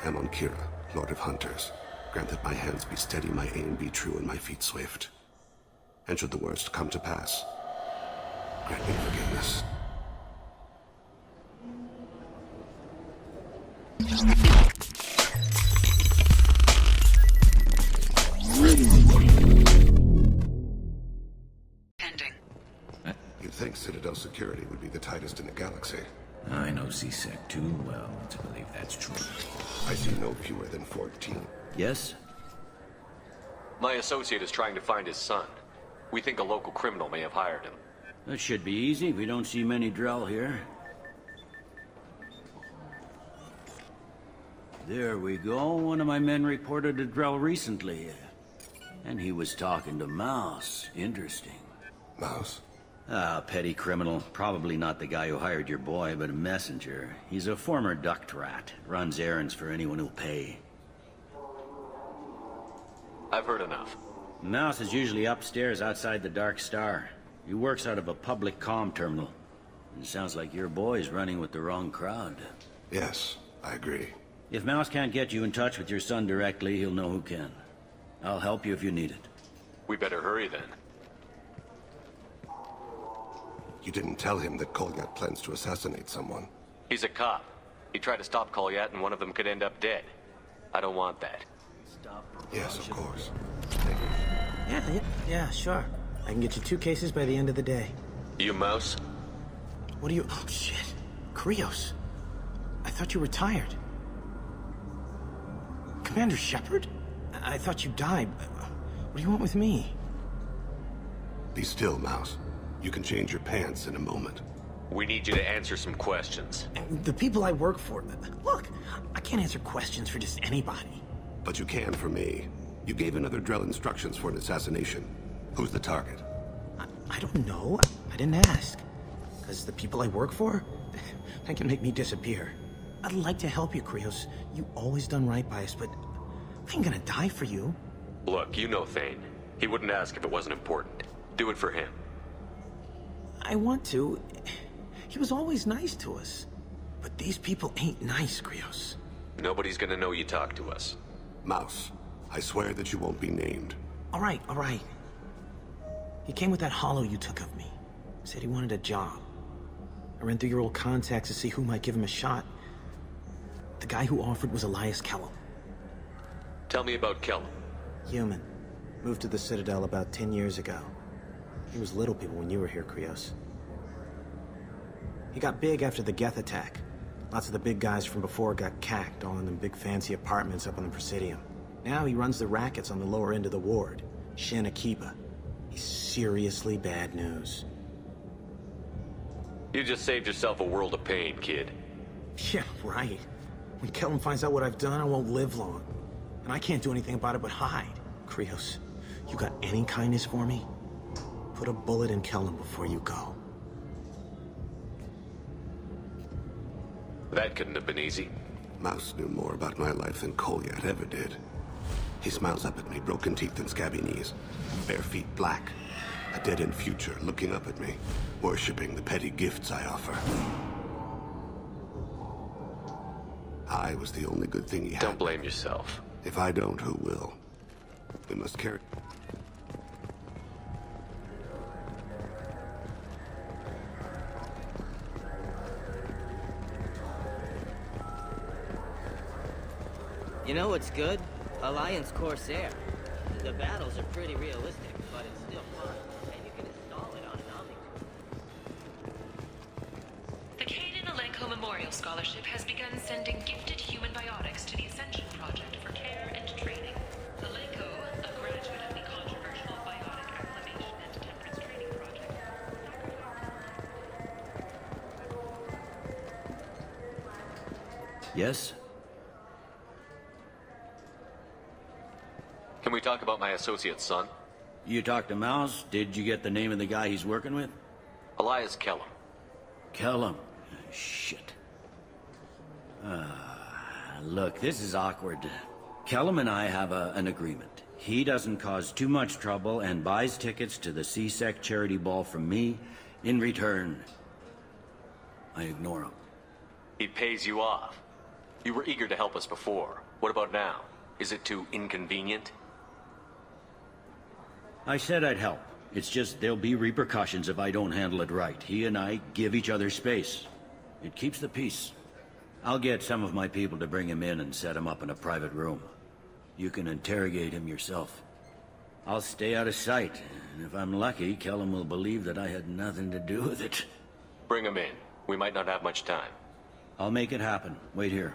Amon Kira, Lord of Hunters. Grant that my hands be steady, my aim be true, and my feet swift. And should the worst come to pass, grant me forgiveness. Pending. You'd think Citadel security would be the tightest in the galaxy. I know C-Sec too well to believe that's true. I see no fewer than 14. Yes? My associate is trying to find his son. We think a local criminal may have hired him. That should be easy. We don't see many Drell here. There we go. One of my men reported a Drell recently. And he was talking to Mouse. Interesting. Mouse? Ah, petty criminal. Probably not the guy who hired your boy, but a messenger. He's a former duct rat. Runs errands for anyone who'll pay. I've heard enough. Mouse is usually upstairs outside the Dark Star. He works out of a public comm terminal. It sounds like your boy's running with the wrong crowd. Yes, I agree. If Mouse can't get you in touch with your son directly, he'll know who can. I'll help you if you need it. We better hurry then. You didn't tell him that Kolyat plans to assassinate someone. He's a cop. He tried to stop Kolyat and one of them could end up dead. I don't want that. Yes, of course. Yeah, sure. I can get you 2 cases by the end of the day. You Mouse? What are you... Oh, shit. Krios. I thought you were retired. Commander Shepard? I thought you died. What do you want with me? Be still, Mouse. You can change your pants in a moment. We need you to answer some questions. The people I work for... Look, I can't answer questions for just anybody. But you can for me. You gave another Drell instructions for an assassination. Who's the target? I don't know. I didn't ask. Because the people I work for, they can make me disappear. I'd like to help you, Krios. You always done right by us, but I ain't gonna die for you. Look, you know Thane. He wouldn't ask if it wasn't important. Do it for him. I want to. He was always nice to us. But these people ain't nice, Krios. Nobody's gonna know you talk to us. Mouse, I swear that you won't be named. All right. He came with that hollow you took of me. Said he wanted a job. I ran through your old contacts to see who might give him a shot. The guy who offered was Elias Kellum. Tell me about Kellum. Human. Moved to the Citadel about 10 years ago. He was little people when you were here, Krios. He got big after the Geth attack. Lots of the big guys from before got cacked, all in them big fancy apartments up on the Presidium. Now he runs the rackets on the lower end of the ward, Shin Akiba. He's seriously bad news. You just saved yourself a world of pain, kid. Yeah, right. When Kellum finds out what I've done, I won't live long. And I can't do anything about it but hide. Krios, you got any kindness for me? Put a bullet in Kellum before you go. That couldn't have been easy. Mouse knew more about my life than Kolyat ever did. He smiles up at me, broken teeth and scabby knees. Bare feet black. A dead-end future looking up at me, worshipping the petty gifts I offer. I was the only good thing he had. Don't blame yourself. If I don't, who will? We must carry... You know what's good? Alliance Corsair. The battles are pretty realistic, but it's still fun. And you can install it on an Omni. The Caden Alenko Memorial Scholarship has begun sending gifted human biotics to the Ascension Project for care and training. Alenko, a graduate of the controversial biotic acclimation and temperance training project. Yes? Can we talk about my associate's son? You talked to Mouse? Did you get the name of the guy he's working with? Elias Kellum. Kellum. Shit. Look, this is awkward. Kellum and I have an agreement. He doesn't cause too much trouble and buys tickets to the C-Sec charity ball from me. In return, I ignore him. He pays you off. You were eager to help us before. What about now? Is it too inconvenient? I said I'd help. It's just there'll be repercussions if I don't handle it right. He and I give each other space. It keeps the peace. I'll get some of my people to bring him in and set him up in a private room. You can interrogate him yourself. I'll stay out of sight, and if I'm lucky, Kellum will believe that I had nothing to do with it. Bring him in. We might not have much time. I'll make it happen. Wait here.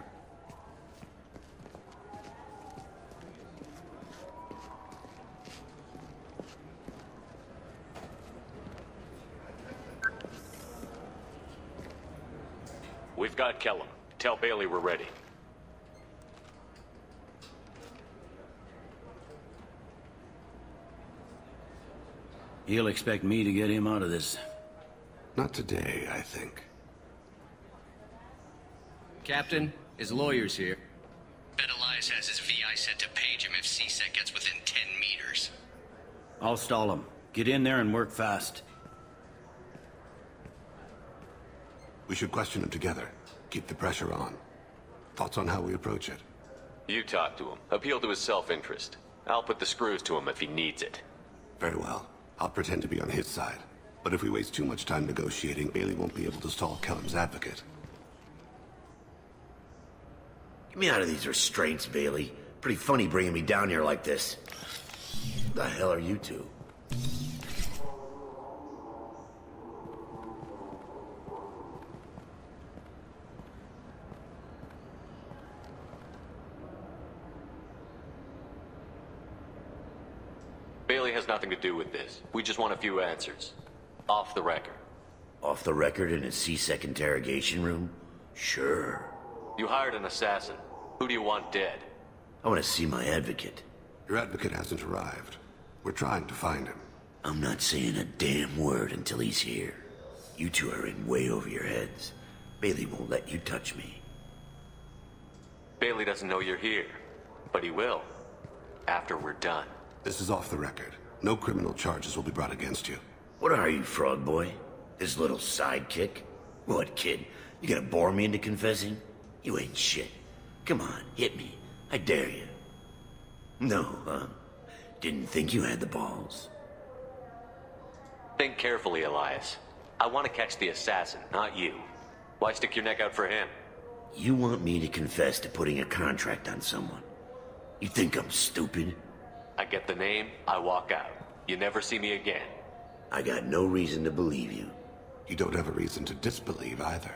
We've got Kellum. Tell Bailey we're ready. He'll expect me to get him out of this. Not today, I think. Captain, his lawyer's here. Bet Elias has his VI set to page him if C-Sec gets within 10 meters. I'll stall him. Get in there and work fast. We should question him together. Keep the pressure on. Thoughts on how we approach it? You talk to him. Appeal to his self-interest. I'll put the screws to him if he needs it. Very well. I'll pretend to be on his side. But if we waste too much time negotiating, Bailey won't be able to stall Kellum's advocate. Get me out of these restraints, Bailey. Pretty funny bringing me down here like this. The hell are you two? Bailey has nothing to do with this. We just want a few answers. Off the record. Off the record in a C-Sec interrogation room? Sure. You hired an assassin. Who do you want dead? I want to see my advocate. Your advocate hasn't arrived. We're trying to find him. I'm not saying a damn word until he's here. You two are in way over your heads. Bailey won't let you touch me. Bailey doesn't know you're here. But he will. After we're done. This is off the record. No criminal charges will be brought against you. What are you, frog boy? His little sidekick? What, kid? You gonna bore me into confessing? You ain't shit. Come on, hit me. I dare you. No, huh? Didn't think you had the balls. Think carefully, Elias. I want to catch the assassin, not you. Why stick your neck out for him? You want me to confess to putting a contract on someone? You think I'm stupid? I get the name, I walk out. You never see me again. I got no reason to believe you. You don't have a reason to disbelieve either.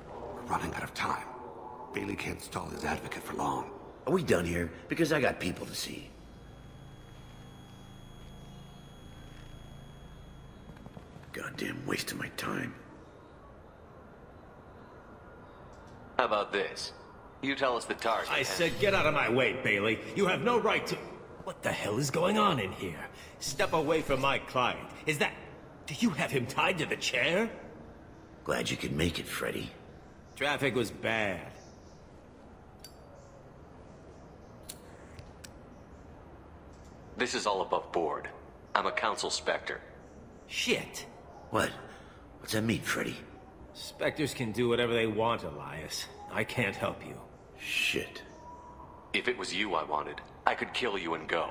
We're running out of time. Bailey can't stall his advocate for long. Are we done here? Because I got people to see. Goddamn waste of my time. How about this? You tell us the target. I said get out of my way, Bailey. You have no right to... What the hell is going on in here? Step away from my client. Is that... Do you have him tied to the chair? Glad you could make it, Freddy. Traffic was bad. This is all above board. I'm a council specter. Shit. What? What's that mean, Freddy? Spectres can do whatever they want, Elias. I can't help you. Shit. If it was you I wanted, I could kill you and go.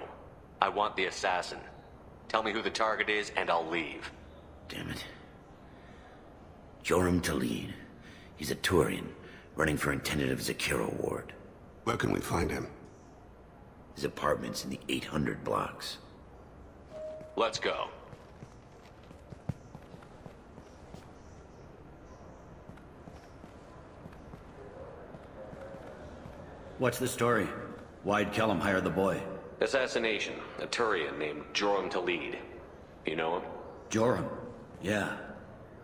I want the assassin. Tell me who the target is, and I'll leave. Damn it. Joram Talid. He's a Turian, running for intendant of Zakira Ward. Where can we find him? His apartment's in the 800 blocks. Let's go. What's the story? Why'd Kellum hire the boy? Assassination. A Turian named Joram Talid. You know him? Joram? Yeah.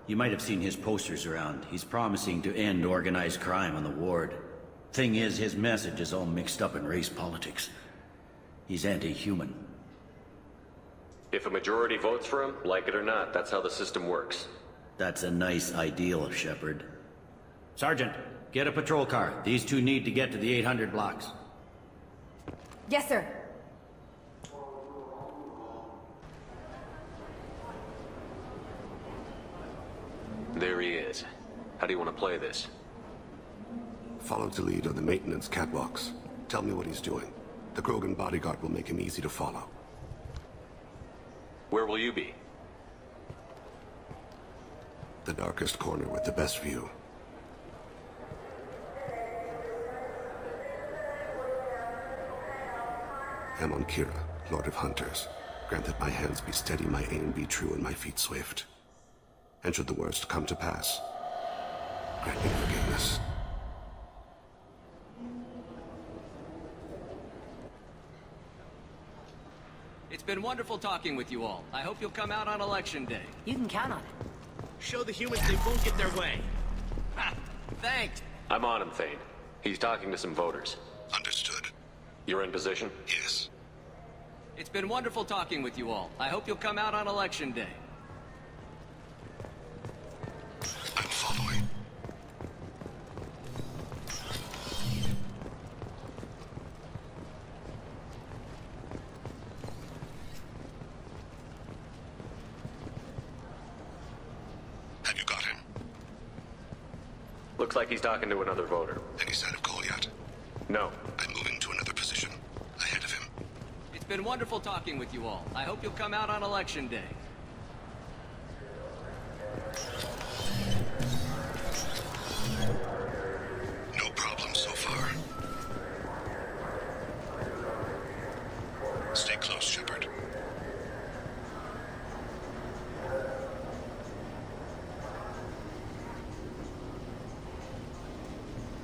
You might have seen his posters around. He's promising to end organized crime on the ward. Thing is, his message is all mixed up in race politics. He's anti-human. If a majority votes for him, like it or not, that's how the system works. That's a nice ideal, Shepard. Sergeant, get a patrol car. These two need to get to the 800 blocks. Yes, sir. There he is. How do you want to play this? Follow the lead on the maintenance catwalks. Tell me what he's doing. The Krogan bodyguard will make him easy to follow. Where will you be? The darkest corner with the best view. I'm on Kira, Lord of Hunters. Grant that my hands be steady, my aim be true, and my feet swift. And should the worst come to pass, grant me forgiveness. It's been wonderful talking with you all. I hope you'll come out on Election Day. You can count on it. Show the humans they won't get their way. Ha! Thanks! I'm on him, Thane. He's talking to some voters. Understood. You're in position? Yes. It's been wonderful talking with you all. I hope you'll come out on Election Day. I'm following. Have you got him? Looks like he's talking to another voter. Any sign of Cole yet? No. I'm moving to another position. Ahead of him. It's been wonderful talking with you all. I hope you'll come out on Election Day. No problem so far. Stay close, Shepard.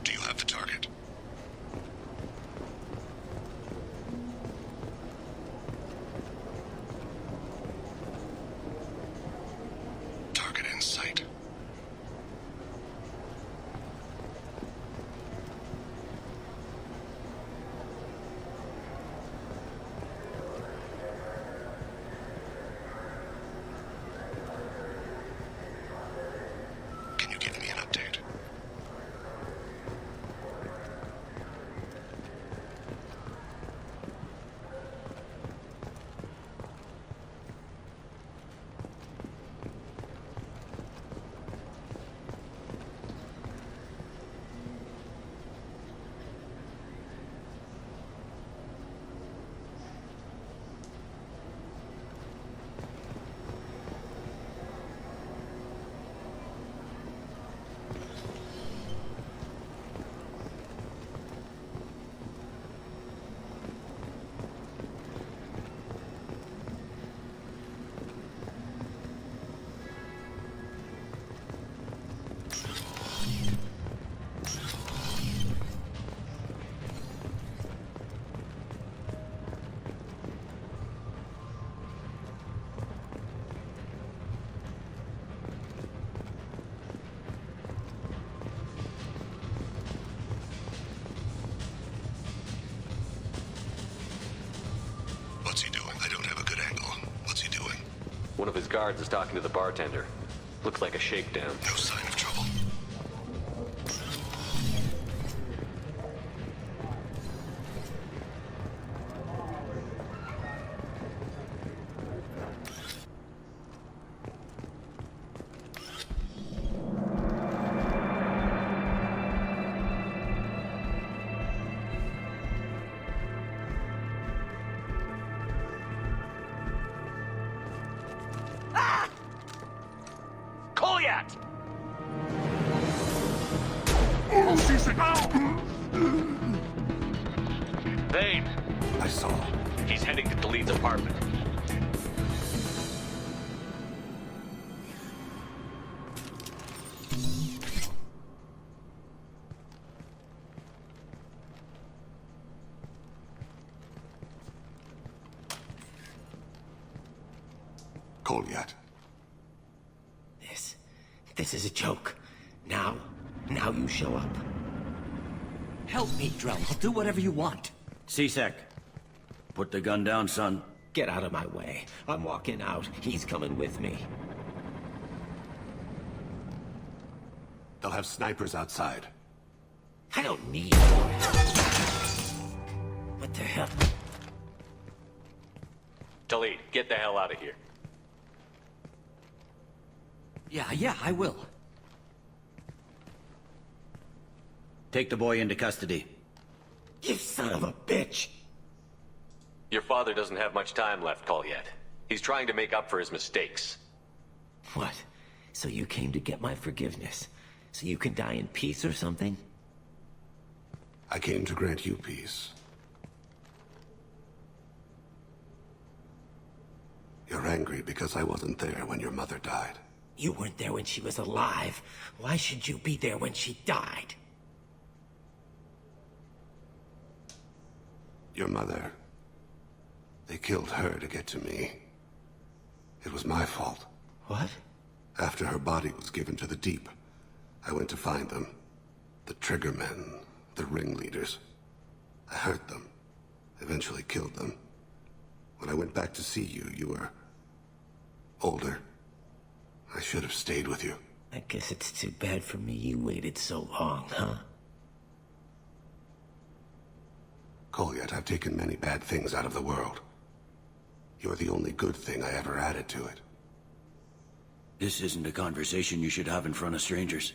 Do you have the target? Target in sight. Can you give me an update? What's he doing? I don't have a good angle. What's he doing? One of his guards is talking to the bartender. Looks like a shakedown. No sign of trouble. Thane! I saw. He's heading to the lead's apartment. Cole yet? This is a joke. Now you show up. Help me, Drell. I'll do whatever you want. C-Sec, put the gun down, son. Get out of my way. I'm walking out. He's coming with me. They'll have snipers outside. I don't need... What the hell? Talid, get the hell out of here. Yeah, I will. Take the boy into custody. You son of a bitch! Your father doesn't have much time left, Colliet. He's trying to make up for his mistakes. What? So you came to get my forgiveness? So you can die in peace or something? I came to grant you peace. You're angry because I wasn't there when your mother died. You weren't there when she was alive. Why should you be there when she died? Your mother. They killed her to get to me. It was my fault. What? After her body was given to the deep, I went to find them. The triggermen, the ringleaders. I hurt them. Eventually killed them. When I went back to see you, you were older. I should have stayed with you. I guess it's too bad for me you waited so long, huh? Colliet, I've taken many bad things out of the world. You're the only good thing I ever added to it. This isn't a conversation you should have in front of strangers.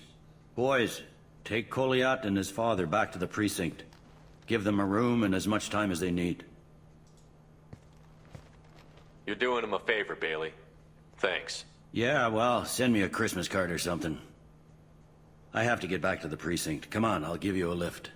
Boys, take Colliet and his father back to the precinct. Give them a room and as much time as they need. You're doing him a favor, Bailey. Thanks. Yeah, well, send me a Christmas card or something. I have to get back to the precinct. Come on, I'll give you a lift.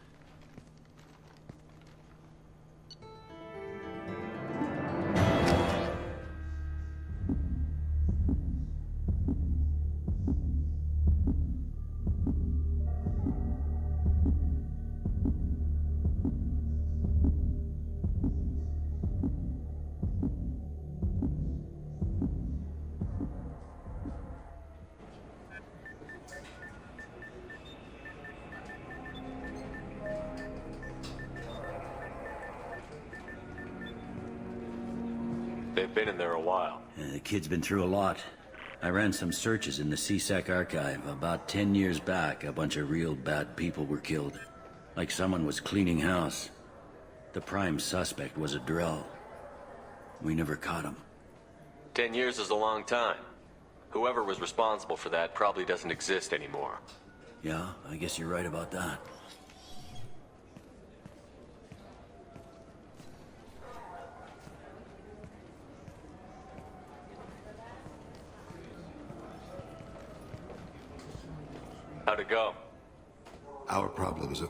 They've been in there a while. The kid's been through a lot. I ran some searches in the CSEC archive. About 10 years back, a bunch of real bad people were killed. Like someone was cleaning house. The prime suspect was a Drell. We never caught him. 10 years is a long time. Whoever was responsible for that probably doesn't exist anymore. Yeah, I guess you're right about that. How'd it go? Our problems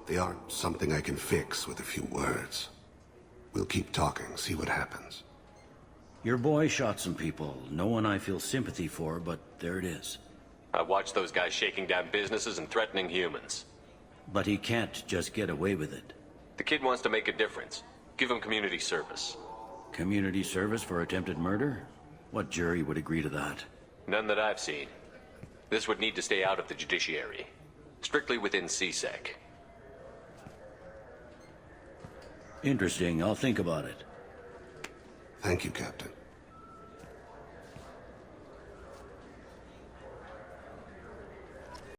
they aren't something I can fix with a few words. We'll keep talking, see what happens. Your boy shot some people. No one I feel sympathy for, but there it is. I watched those guys shaking down businesses and threatening humans. But he can't just get away with it. The kid wants to make a difference. Give him community service. Community service for attempted murder? What jury would agree to that? None that I've seen. This would need to stay out of the judiciary. Strictly within CSEC. Interesting. I'll think about it. Thank you, Captain.